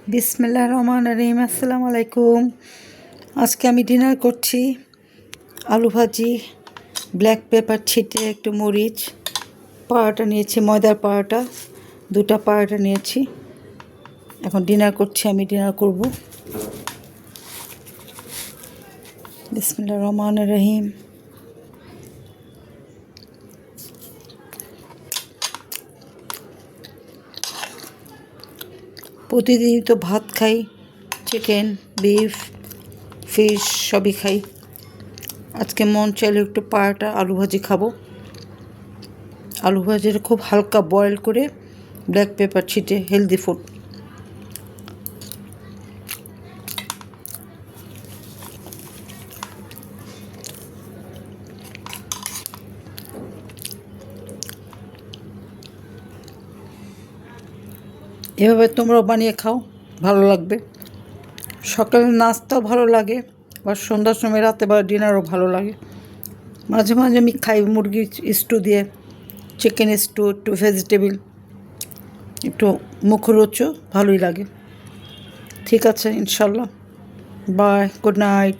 বিসমিল্লাহির রহমানির রহিম। আসসালামু আলাইকুম। আজকে আমি ডিনার করছি আলু ভাজি, ব্ল্যাক পেপার ছিটে একটু মরিচ, পাড়াটা নিয়েছি, ময়দার পাড়াটা, দুটা পাড়াটা নিয়েছি। এখন ডিনার করছি, আমি ডিনার করব। বিসমিল্লাহির রহমানির রহিম। প্রতিদিন তো ভাত খাই, চিকেন, বিফ, ফিশ সবই খাই। আজকে মন চাইলে একটু পাড়াটা আলু ভাজি খাবো। আলু ভাজিটা খুব হালকা বয়েল করে ব্ল্যাক পেপার ছিটে, হেলদি ফুড। এভাবে তোমরাও বানিয়ে খাও, ভালো লাগবে। সকালের নাস্তাও ভালো লাগে, বা সন্ধ্যার সময়, রাতে বা ডিনারও ভালো লাগে। মাঝে মাঝে আমি খাই মুরগির স্টু দিয়ে, চিকেন স্টু, একটু ভেজিটেবল, একটু মুখরোচক, ভালোই লাগে। ঠিক আছে, ইনশাল্লাহ। Bye, good night.